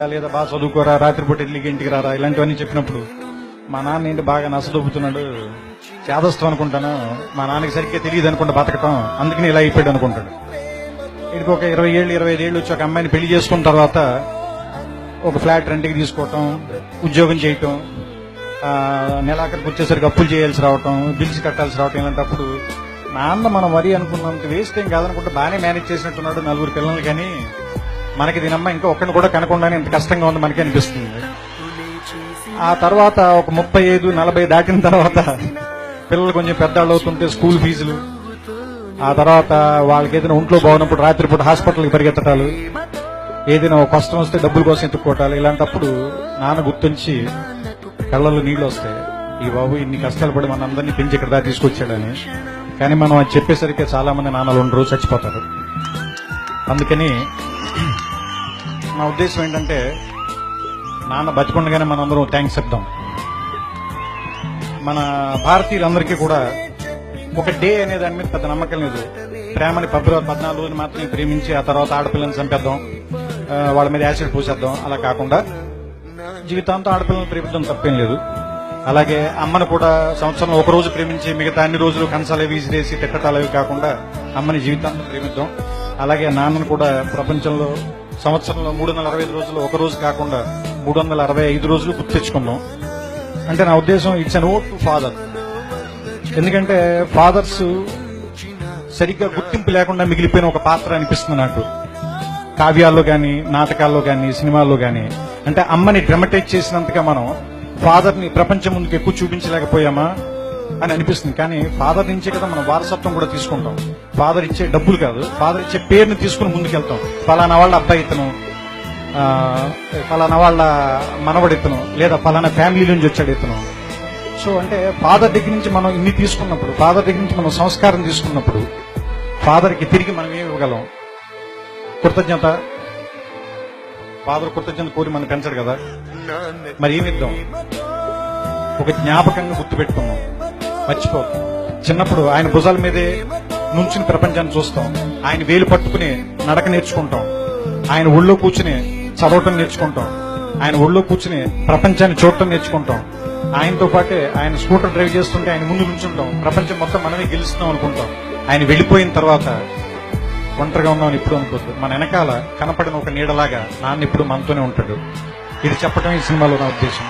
లేదా బాగా చదువుకోరా, రాత్రిపూట ఇడ్లీకి ఇంటికి రారా, ఇలాంటివన్నీ చెప్పినప్పుడు మా నాన్న ఏంటి బాగా నచ్చదొబ్బుతున్నాడు, చేదస్తాం అనుకుంటాను, మా నాన్నకి సరిగ్గా తెలియదు అనుకుంటా బతకటం, అందుకని ఇలా అయిపోయాడు అనుకుంటాడు. ఇదికి ఒక 20 ఏళ్ళు 25 ఏళ్ళు వచ్చి ఒక అమ్మాయిని పెళ్లి చేసుకున్న తర్వాత ఒక ఫ్లాట్ రెంట్కి తీసుకోవటం, ఉద్యోగం చేయటం, నెలాఖరికి వచ్చేసరికి అప్పులు చేయాల్సి రావటం, బిల్స్ కట్టాల్సి రావటం, ఇలాంటప్పుడు నాన్న మనం మరీ అనుకున్నంత వేస్ట్ ఏం కాదనుకుంటే బాగానే మేనేజ్ చేసినట్టున్నాడు 4 పిల్లలు, కానీ మనకి దీనమ్మ ఇంకా ఒక్కడిని కూడా కనకుండానే ఇంత కష్టంగా ఉంది మనకి అనిపిస్తుంది. ఆ తర్వాత ఒక 35-40 దాటిన తర్వాత పిల్లలు కొంచెం పెద్దవాళ్ళు అవుతుంటే స్కూల్ ఫీజులు, ఆ తర్వాత వాళ్ళకి ఏదైనా ఒంట్లో బాగున్నప్పుడు రాత్రిపూట హాస్పిటల్కి పరిగెత్తటాలు, ఏదైనా ఒక కష్టం వస్తే డబ్బుల కోసం ఎత్తుక్కోవటాలు, ఇలాంటప్పుడు నాన్న గుర్తుంచి కళ్ళల్లో నీళ్లు వస్తాయి. ఈ బాబు ఇన్ని కష్టాలు పడి మన అందరినీ పెంచి ఇక్కడ దాకా తీసుకొచ్చాడని. కానీ మనం అది చెప్పేసరికి చాలా మంది నాన్నలు ఉండరు, చచ్చిపోతారు. అందుకని నా ఉద్దేశం ఏంటంటే నాన్న బతికుండగానే మనందరం థ్యాంక్స్ చెప్దాం. మన భారతీయులందరికీ కూడా ఒక డే అనే దాని మీద పెద్ద నమ్మకం లేదు. ప్రేమని ఫిబ్రవరి 14 మాత్రమే ప్రేమించి ఆ తర్వాత ఆడపిల్లని చంపేద్దాం, వాళ్ళ మీద యాసిడ్ పూసేద్దాం, అలా కాకుండా జీవితాంతం ఆడపిల్లని ప్రేమిద్దాం, తప్పేం లేదు. అలాగే అమ్మను కూడా సంవత్సరంలో ఒక రోజు ప్రేమించి మిగతా అన్ని రోజులు కంచాలు విసిరేసి తిట్టటాలు అవి కాకుండా అమ్మని జీవితాంతం ప్రేమిద్దాం. అలాగే నాన్నను కూడా ప్రపంచంలో సంవత్సరంలో 365 రోజులు ఒక రోజు కాకుండా 365 రోజులు గుర్తు తెచ్చుకుందాం. అంటే నా ఉద్దేశం it's an vote to father. ఎందుకంటే ఫాదర్స్ సరిగ్గా గుర్తింపు లేకుండా మిగిలిపోయిన ఒక పాత్ర అనిపిస్తుంది నాకు, కావ్యాల్లో గాని, నాటకాల్లో గాని, సినిమాల్లో గాని. అంటే అమ్మని డ్రమటైజ్ చేసినంతగా మనం ఫాదర్ ని ప్రపంచం ముందుకు ఎక్కువ చూపించలేకపోయామా అని అనిపిస్తుంది. కానీ ఫాదర్ నుంచే కదా మనం వారసత్వం కూడా తీసుకుంటాం. ఫాదర్ ఇచ్చే డబ్బులు కాదు, ఫాదర్ ఇచ్చే పేరుని తీసుకుని ముందుకెళ్తాం. ఫలానా వాళ్ళ అబ్బాయి ఇతను, ఫలానా వాళ్ళ మనవడి ఇతను, లేదా ఫలానా ఫ్యామిలీ నుంచి వచ్చాడు ఇతను. సో అంటే ఫాదర్ దగ్గర నుంచి మనం ఇన్ని తీసుకున్నప్పుడు, ఫాదర్ దగ్గర నుంచి మనం సంస్కారం తీసుకున్నప్పుడు ఫాదర్కి తిరిగి మనం ఏమి ఇవ్వగలం? కృతజ్ఞత. ఫాదర్ కృతజ్ఞత కోరి మనం పెంచడు కదా, మరి ఏమిద్దాం? ఒక జ్ఞాపకంగా గుర్తుపెట్టుకున్నాం, మర్చిపోతాం. చిన్నప్పుడు ఆయన భుజాల మీదే నుంచుని ప్రపంచాన్ని చూస్తాం, ఆయన వేలు పట్టుకుని నడక నేర్చుకుంటాం, ఆయన ఒళ్ళో కూర్చుని చదవటం నేర్చుకుంటాం, ఆయన ఒళ్ళో కూర్చుని ప్రపంచాన్ని చూడటం నేర్చుకుంటాం. ఆయనతో పాటే ఆయన స్కూటర్ డ్రైవ్ చేస్తుంటే ఆయన ముందు నుంచుంటాం, ప్రపంచం మొత్తం మనమే గెలుస్తున్నాం అనుకుంటాం. ఆయన వెళ్లిపోయిన తర్వాత ఒంటరిగా ఉన్నామని ఇప్పుడు అనుకోద్దు. మన వెనకాల కనపడిన ఒక నీడలాగా నాన్న ఇప్పుడు మనతోనే ఉంటాడు. ఇది చెప్పడం ఈ సినిమాలో నా ఉద్దేశం.